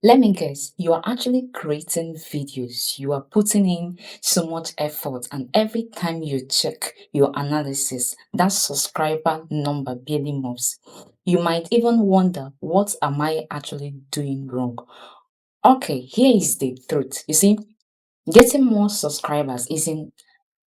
Let me guess, you are actually creating videos. You are putting in so much effort, and every time you check your analysis, that subscriber number barely moves. You might even wonder, what am I actually doing wrong? Okay, here is the truth. You see, getting more subscribers isn't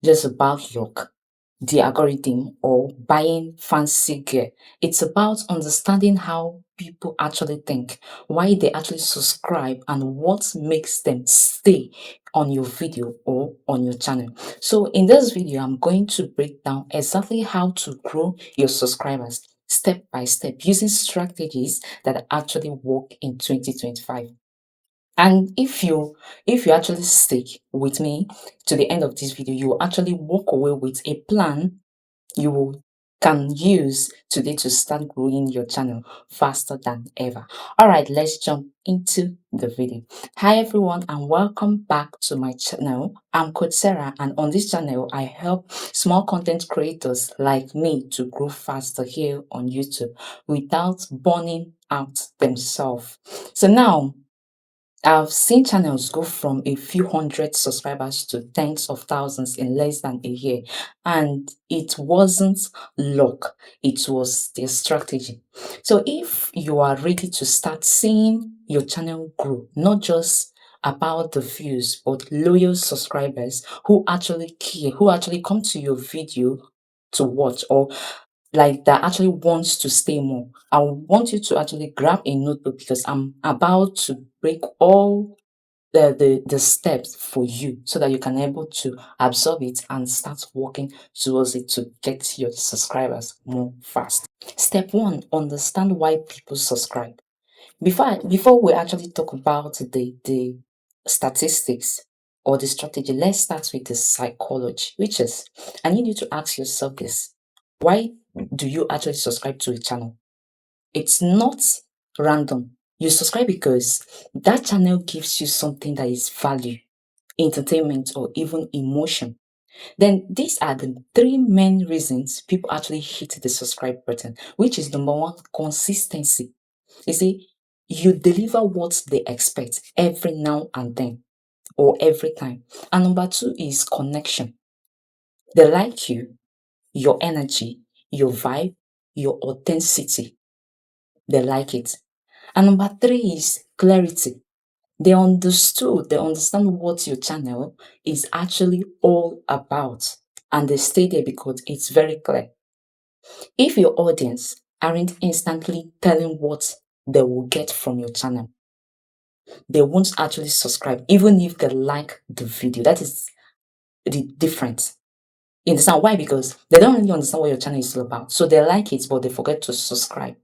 just about luck, the algorithm, or buying fancy gear. It's about understanding how people actually think, why they actually subscribe, and what makes them stay on your video or on your channel. So in this video, I'm going to break down exactly how to grow your subscribers step by step using strategies that actually work in 2025. And if you actually stick with me to the end of this video, you will actually walk away with a plan you will can use today to start growing your channel faster than ever. All right, let's jump into the video. Hi everyone, and welcome back to my channel. I'm Coach Sarah, and on this channel I help small content creators like me to grow faster here on YouTube without burning out themselves. So now, I've seen channels go from a few hundred subscribers to tens of thousands in less than a year. And it wasn't luck, it was their strategy. So if you are ready to start seeing your channel grow, not just about the views, but loyal subscribers who actually care, who actually come to your video to watch, or like that actually wants to stay more. I want you to actually grab a notebook because I'm about to break all the steps for you so that you can able to absorb it and start working towards it to get your subscribers more fast. Step one, understand why people subscribe. Before we actually talk about the statistics or the strategy, let's start with the psychology, which is I need you to ask yourself this: why do you actually subscribe to a channel? It's not random. You subscribe because that channel gives you something that is value, entertainment, or even emotion. Then these are the three main reasons people actually hit the subscribe button, which is number one, consistency. You see, you deliver what they expect every now and then or every time. And number two is connection. They like you, your energy, your vibe, your authenticity. They like it. And number three is clarity. They understand what your channel is actually all about. And they stay there because it's very clear. If your audience aren't instantly telling what they will get from your channel, they won't actually subscribe, even if they like the video. That is the difference. You understand why? Because they don't really understand what your channel is all about. So they like it, but they forget to subscribe.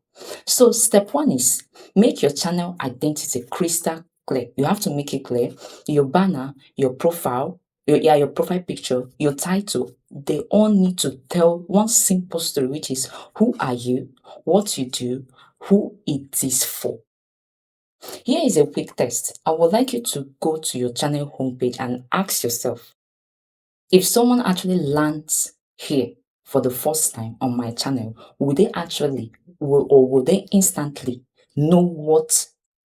So step one is make your channel identity crystal clear. You have to make it clear. Your banner, your profile, your profile picture, your title, they all need to tell one simple story, which is who are you, what you do, who it is for. Here is a quick test. I would like you to go to your channel homepage and ask yourself, if someone actually lands here for the first time on my channel, will they instantly know what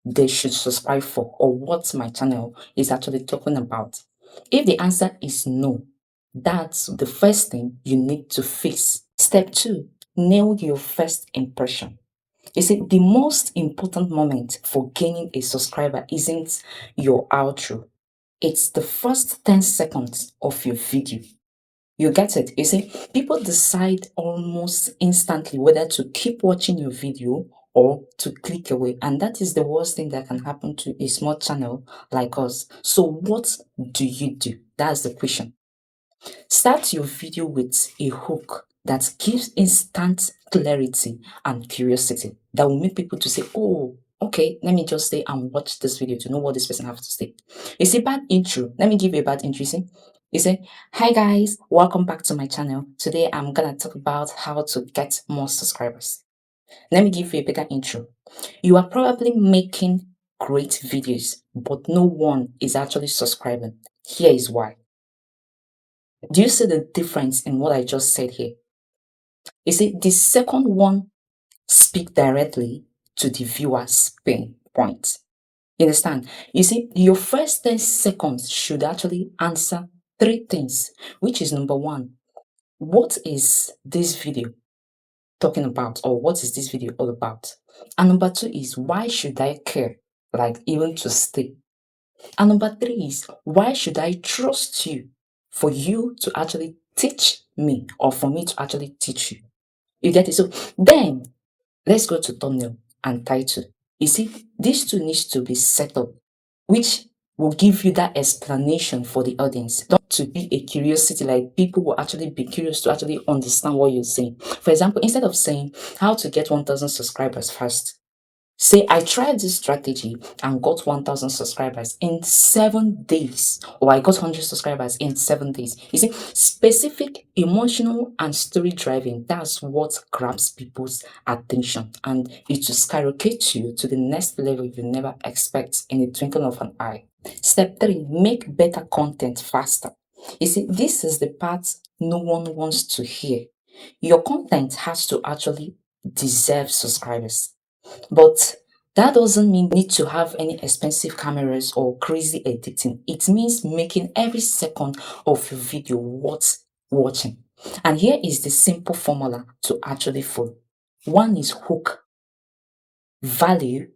they should subscribe for or what my channel is actually talking about? If the answer is no, that's the first thing you need to fix. Step two, nail your first impression. You see, the most important moment for gaining a subscriber isn't your outro. It's the first 10 seconds of your video. You get it? You see, people decide almost instantly whether to keep watching your video or to click away. And that is the worst thing that can happen to a small channel like us. So what do you do? That's the question. Start your video with a hook that gives instant clarity and curiosity that will make people to say, oh, okay, let me just stay and watch this video to know what this person has to say. You see, bad intro. Let me give you a bad intro. You say, hi guys, welcome back to my channel. Today I'm gonna talk about how to get more subscribers. Let me give you a better intro. You are probably making great videos, but no one is actually subscribing. Here is why. Do you see the difference in what I just said here? You see, the second one speak directly to the viewer's pain point. You understand? You see, your first 10 seconds should actually answer three things, which is number one, what is this video talking about, or what is this video all about? And number two is, why should I care, like even to stay? And number three is, why should I trust you for you to actually teach me, or for me to actually teach you? You get it? So then let's go to thumbnail and title. You see, these two needs to be set up, which will give you that explanation for the audience. Not to be a curiosity, like people will actually be curious to actually understand what you're saying. For example, instead of saying how to get 1,000 subscribers fast, say I tried this strategy and got 1,000 subscribers in 7 days, or I got 100 subscribers in 7 days. You see, specific, emotional, and story driving, that's what grabs people's attention, and it will skyrocket you to the next level you never expect in the twinkling of an eye. Step three, make better content faster. You see, this is the part no one wants to hear. Your content has to actually deserve subscribers. But that doesn't mean you need to have any expensive cameras or crazy editing. It means making every second of your video worth watching. And here is the simple formula to actually follow. One is hook, value,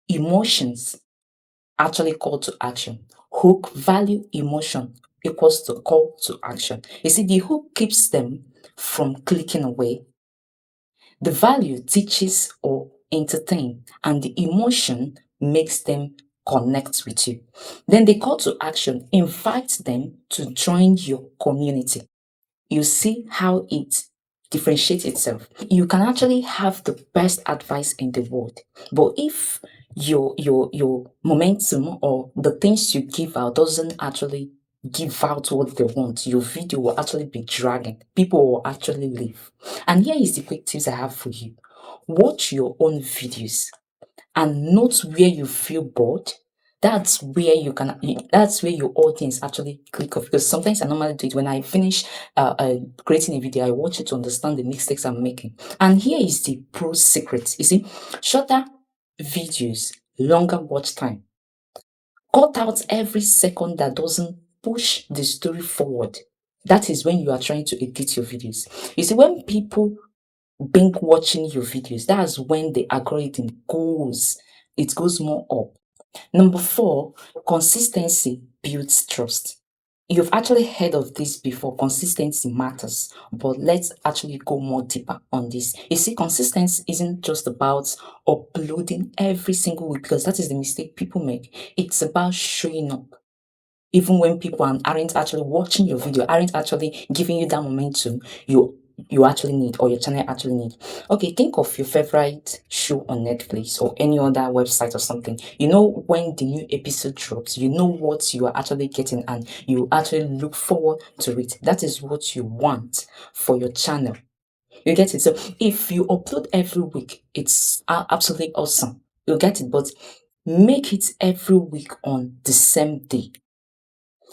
emotions, actually call to action. Hook, value, emotion equals to call to action. You see, the hook keeps them from clicking away. The value teaches or entertain, and the emotion makes them connect with you. Then the call to action invites them to join your community. You see how it differentiates itself. You can actually have the best advice in the world, but if your momentum or the things you give out doesn't actually give out what they want, your video will actually be dragging. People will actually leave. And here is the quick tips I have for you. Watch your own videos and note where you feel bored. That's where your audience actually click off, because sometimes I normally do it when I finish creating a video. I watch it to understand the mistakes I'm making. And here is the pro secret. You see, shorter videos, longer watch time. Cut out every second that doesn't push the story forward. That is when you are trying to edit your videos. You see, when people being watching your videos, that's when the algorithm goes more up. Number four, consistency builds trust. You've actually heard of this before. Consistency matters, but let's actually go more deeper on this. You see, consistency isn't just about uploading every single week, because that is the mistake people make. It's about showing up even when people aren't actually watching your video, aren't actually giving you that momentum you actually need, or your channel actually need. Okay, think of your favorite show on Netflix or any other website or something. You know, when the new episode drops, you know what you are actually getting, and you actually look forward to it. That is what you want for your channel. You get it? So if you upload every week, it's absolutely awesome. You get it? But make it every week on the same day.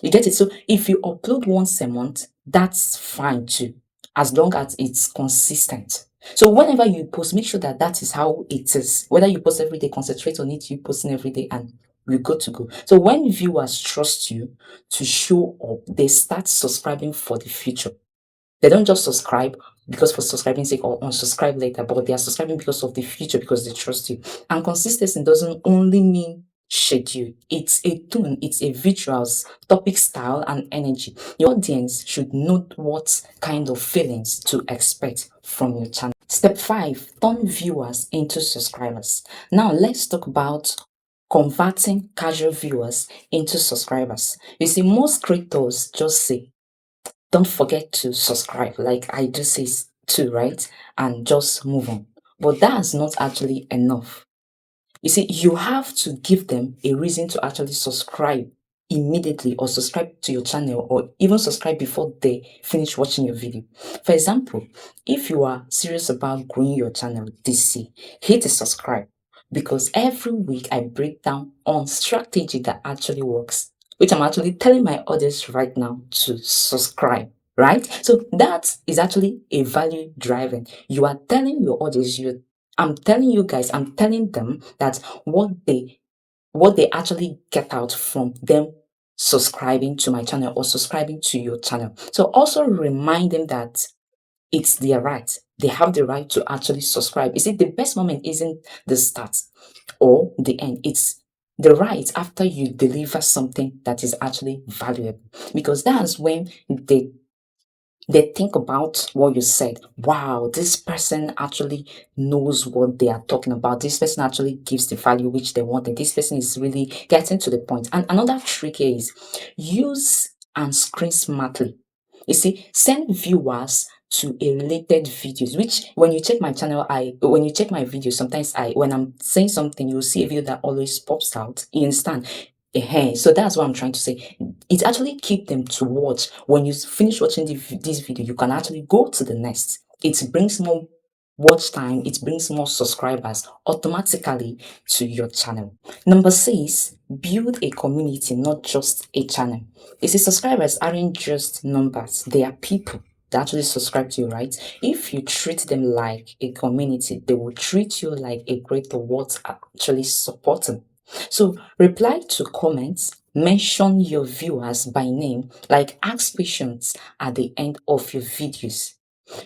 You get it? So if you upload once a month, that's fine too, as long as it's consistent. So whenever you post, make sure that that is how it is. Whether you post every day, concentrate on it, you posting every day, and we're good to go. So when viewers trust you to show up, they start subscribing for the future. They don't just subscribe because for subscribing sake or unsubscribe later, but they are subscribing because of the future, because they trust you. And consistency doesn't only mean schedule. It's a tone, it's a visuals, topic style, and energy. Your audience should know what kind of feelings to expect from your channel. Step five, turn viewers into subscribers. Now let's talk about converting casual viewers into subscribers. You see, most creators just say, don't forget to subscribe, like I do say too, right? And just move on. But that's not actually enough. You see, you have to give them a reason to actually subscribe immediately, or subscribe to your channel, or even subscribe before they finish watching your video. For example, if you are serious about growing your channel this year, hit the subscribe, because every week I break down on strategy that actually works, which I'm actually telling my audience right now to subscribe. Right? So that is actually a value driving. You are telling your audience, I'm telling you guys, I'm telling them that what they what they actually get out from them subscribing to my channel or subscribing to your channel. So also remind them that it's their right. They have the right to actually subscribe. Is it the best moment isn't the start or the end? It's the right after you deliver something that is actually valuable, because that's when they think about what you said. Wow, this person actually knows what they are talking about. This person actually gives the value which they want, and this person is really getting to the point. And another trick here is use and screen smartly. You see, send viewers to a related videos, which when you check my channel, when you check my videos, sometimes when I'm saying something, you'll see a video that always pops out. You understand? So that's what I'm trying to say. It actually keep them to watch. When you finish watching this video, you can actually go to the next. It brings more watch time, it brings more subscribers automatically to your channel. Number 6, build a community, not just a channel. You see, subscribers aren't just numbers, they are people that actually subscribe to you, right? If you treat them like a community, they will treat you like a creator worth actually supporting. So reply to comments, mention your viewers by name, like ask questions at the end of your videos.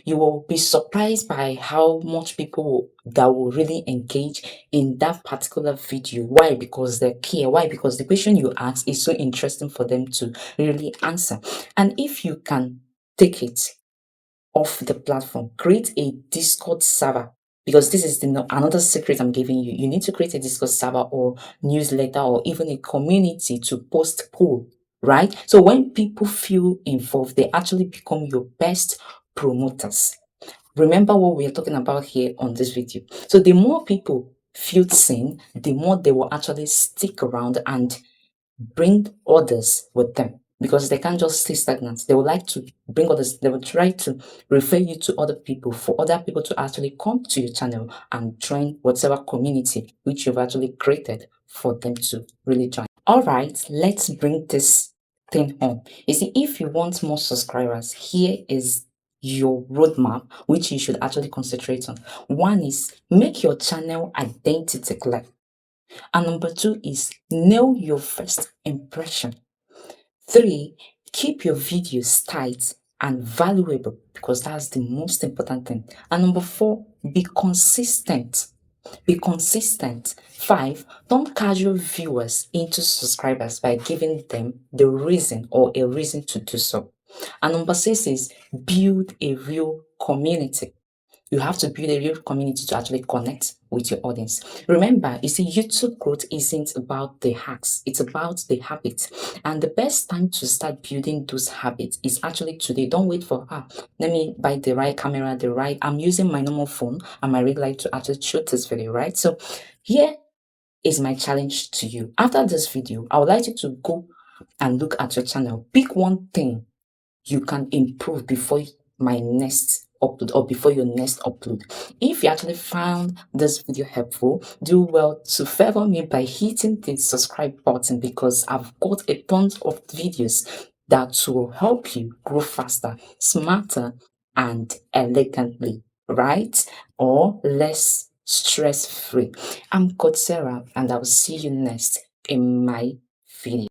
You will be surprised by how much people that will really engage in that particular video. Why? Because they care. Why? Because the question you ask is so interesting for them to really answer. And if you can take it off the platform, create a Discord server, because this is another secret I'm giving you. You need to create a Discord server or newsletter or even a community to post poll, right? So when people feel involved, they actually become your best promoters. Remember what we are talking about here on this video. So the more people feel seen, the more they will actually stick around and bring others with them, because they can't just stay stagnant. They would like to bring others. They will try to refer you to other people, for other people to actually come to your channel and join whatever community which you've actually created for them to really join. All right, let's bring this thing home. You see, if you want more subscribers, here is your roadmap which you should actually concentrate on. One is make your channel identity clear. And number 2 is nail your first impression. 3, keep your videos tight and valuable, because that's the most important thing. And number 4, be consistent. Be consistent. 5, turn casual viewers into subscribers by giving them the reason or a reason to do so. And number 6 is build a real community. You have to build a real community to actually connect with your audience. Remember, you see, YouTube growth isn't about the hacks, it's about the habits. And the best time to start building those habits is actually today. Don't wait for, let me buy the right camera, I'm using my normal phone and my ring light to actually shoot this video, right? So here is my challenge to you. After this video, I would like you to go and look at your channel. Pick one thing you can improve before my next upload or before your next upload. If you actually found this video helpful, do well to favor me by hitting the subscribe button, because I've got a ton of videos that will help you grow faster, smarter, and elegantly, right? Or less stress free. I'm Coach Sarah, and I'll see you next in my video.